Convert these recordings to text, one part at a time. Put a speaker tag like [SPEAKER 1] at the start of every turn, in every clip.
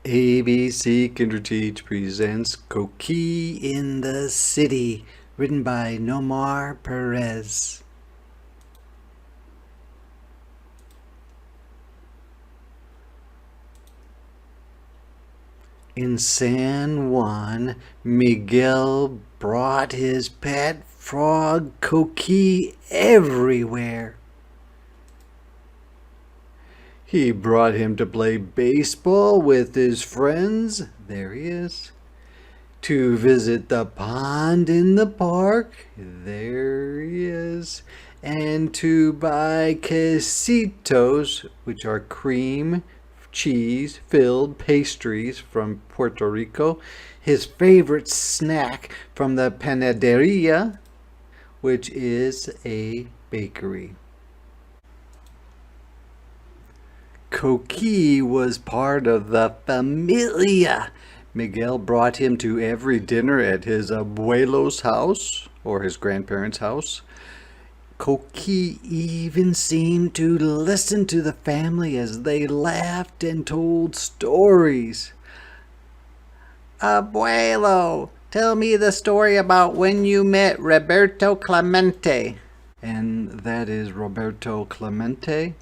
[SPEAKER 1] ABC Kinderteach presents Coqui in the City, written by Nomar Perez. In San Juan, Miguel brought his pet frog Coqui everywhere. He brought him to play baseball with his friends. There he is. To visit the pond in the park. There he is. And to buy quesitos, which are cream cheese filled pastries from Puerto Rico. His favorite snack from the panaderia, which is a bakery. Coqui was part of the familia. Miguel brought him to every dinner at his abuelo's house, or his grandparents' house. Coqui even seemed to listen to the family as they laughed and told stories. Abuelo, tell me the story about when you met Roberto Clemente. And that is Roberto Clemente,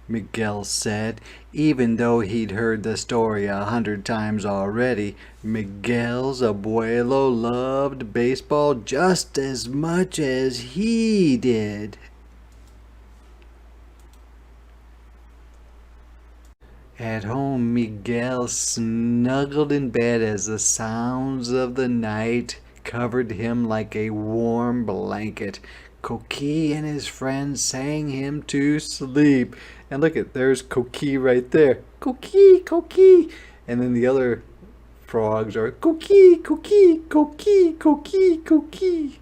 [SPEAKER 1] Miguel said. Even though he'd heard the story 100 times already, Miguel's abuelo loved baseball just as much as he did. At home, Miguel snuggled in bed as the sounds of the night covered him like a warm blanket. Coqui and his friends sang him to sleep. And look there's Coqui right there. Coqui, Coqui. And then the other frogs are Coqui, Coqui, Coqui, Coqui, Coqui.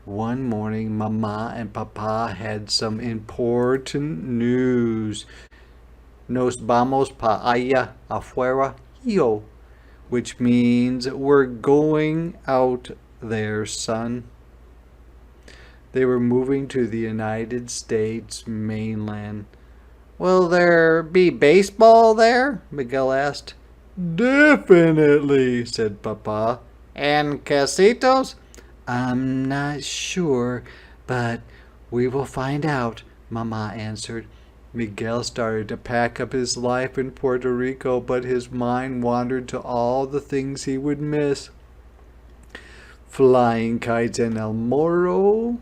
[SPEAKER 1] One morning, Mama and Papa had some important news. Nos vamos pa allá afuera, yo, which means we're going out there, son. They were moving to the United States mainland. Will there be baseball there? Miguel asked. Definitely, said Papa. And quesitos? I'm not sure, but we will find out, Mama answered. Miguel started to pack up his life in Puerto Rico, but his mind wandered to all the things he would miss. Flying kites in El Morro,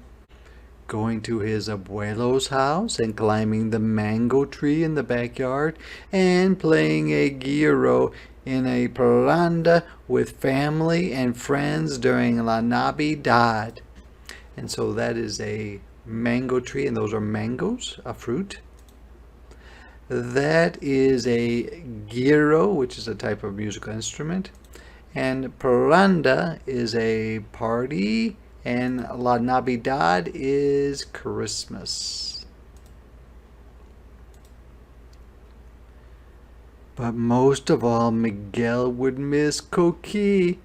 [SPEAKER 1] going to his abuelo's house and climbing the mango tree in the backyard, and playing a gyro in a parranda with family and friends during La Navidad. And so that is a mango tree, and those are mangoes, a fruit. That is a gyro, which is a type of musical instrument. And parranda is a party, and La Navidad is Christmas. But most of all, Miguel would miss Coqui.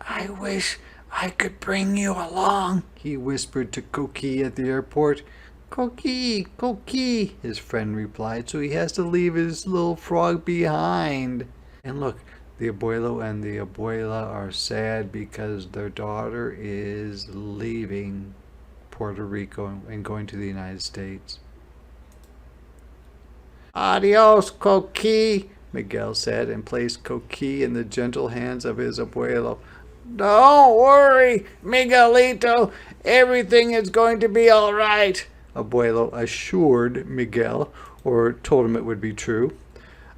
[SPEAKER 1] I wish I could bring you along, he whispered to Coqui at the airport. Coqui, Coqui, his friend replied, so he has to leave his little frog behind. And look, the abuelo and the abuela are sad because their daughter is leaving Puerto Rico and going to the United States. Adios, Coqui, Miguel said, and placed Coqui in the gentle hands of his abuelo. Don't worry, Miguelito. Everything is going to be all right, Abuelo assured Miguel, or told him it would be true.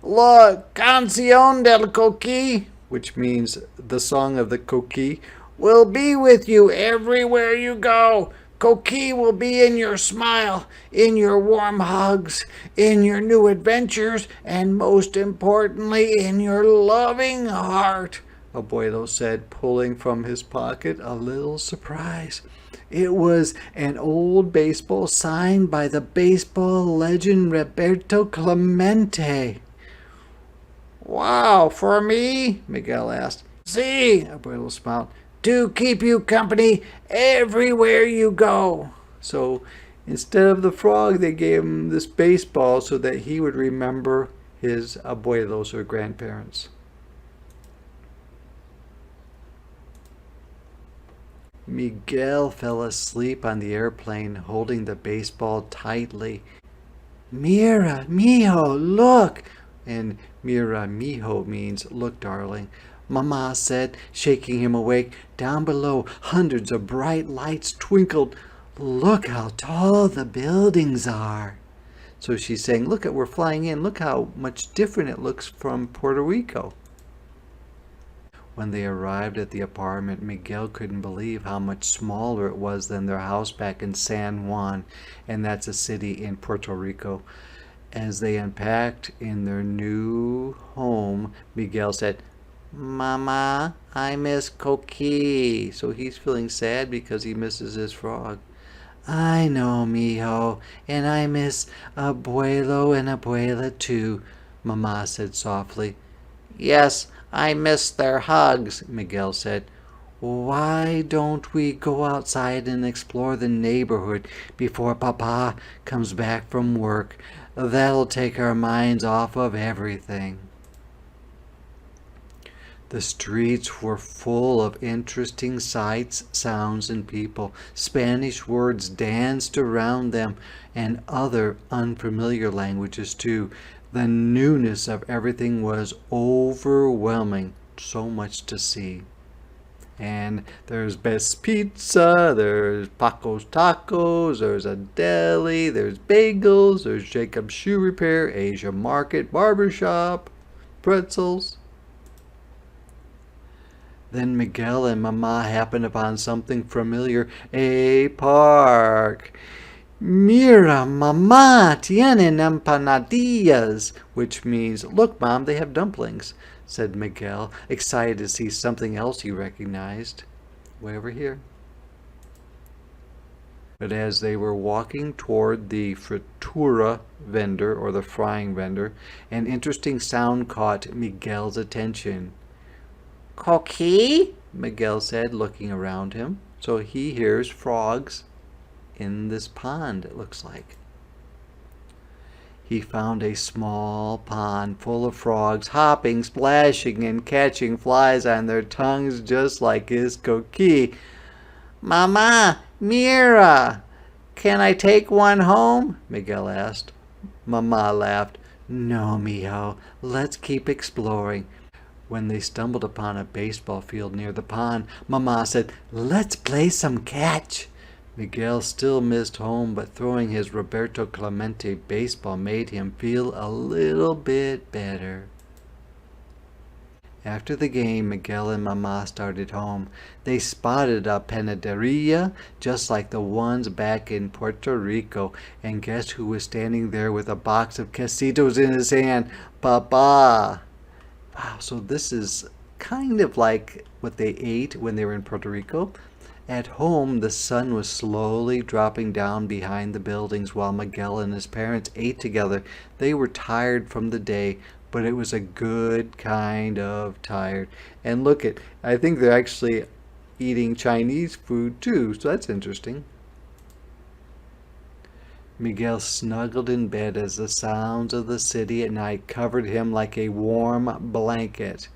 [SPEAKER 1] La Canción del Coqui, which means the song of the Coqui, will be with you everywhere you go. Coqui will be in your smile, in your warm hugs, in your new adventures, and most importantly, in your loving heart, Abuelo said, pulling from his pocket a little surprise. It was an old baseball signed by the baseball legend Roberto Clemente. Wow, for me? Miguel asked. Si, Abuelo smiled. To keep you company everywhere you go. So Instead of the frog, they gave him this baseball so that he would remember his abuelos or grandparents. Miguel fell asleep on the airplane, holding the baseball tightly. Mira, mijo, look! And Mira, mijo means look, darling. Mama said, shaking him awake. Down below, hundreds of bright lights twinkled. Look how tall the buildings are. So she's saying, look, we're flying in. Look how much different it looks from Puerto Rico. When they arrived at the apartment, Miguel couldn't believe how much smaller it was than their house back in San Juan, and that's a city in Puerto Rico. As they unpacked in their new home, Miguel said, Mama, I miss Coqui. So he's feeling sad because he misses his frog. I know, mijo, and I miss abuelo and abuela too, Mama said softly. Yes, I miss their hugs, Miguel said. Why don't we go outside and explore the neighborhood before Papa comes back from work? That'll take our minds off of everything. The streets were full of interesting sights, sounds, and people. Spanish words danced around them, and other unfamiliar languages too. The newness of everything was overwhelming. So much to see. And there's Best Pizza, there's Paco's Tacos, there's a deli, there's bagels, there's Jacob's Shoe Repair, Asia Market, Barbershop, pretzels. Then Miguel and Mama happened upon something familiar, a park. Mira, Mama, tienen empanadillas, which means, look, Mom, they have dumplings, said Miguel, excited to see something else he recognized. Way over here. But as they were walking toward the fritura vendor, or the frying vendor, an interesting sound caught Miguel's attention. Coqui? Miguel said, looking around him. So he hears frogs in this pond, it looks like. He found a small pond full of frogs, hopping, splashing, and catching flies on their tongues just like his Coqui. Mama, Mira, can I take one home? Miguel asked. Mama laughed. No, mijo, let's keep exploring. When they stumbled upon a baseball field near the pond, Mama said, let's play some catch. Miguel still missed home, but throwing his Roberto Clemente baseball made him feel a little bit better. After the game, Miguel and Mama started home. They spotted a panaderia just like the ones back in Puerto Rico, and guess who was standing there with a box of quesitos in his hand? Papa! Wow, so this is kind of like what they ate when they were in Puerto Rico. At home, the sun was slowly dropping down behind the buildings while Miguel and his parents ate together. They were tired from the day, but it was a good kind of tired. And look I think they're actually eating Chinese food too, so that's interesting. Miguel snuggled in bed as the sounds of the city at night covered him like a warm blanket.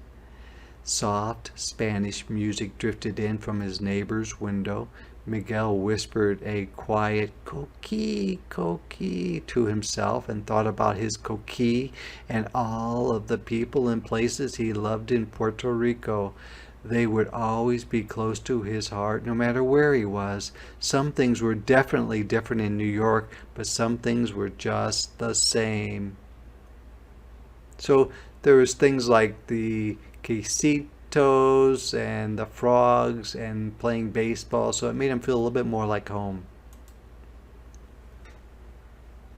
[SPEAKER 1] Soft Spanish music drifted in from his neighbor's window. Miguel whispered a quiet Coqui, Coqui to himself and thought about his Coqui and all of the people and places he loved in Puerto Rico. They would always be close to his heart no matter where he was. Some things were definitely different in New York, but some things were just the same. So there was things like the quesitos and the frogs and playing baseball, so it made him feel a little bit more like home.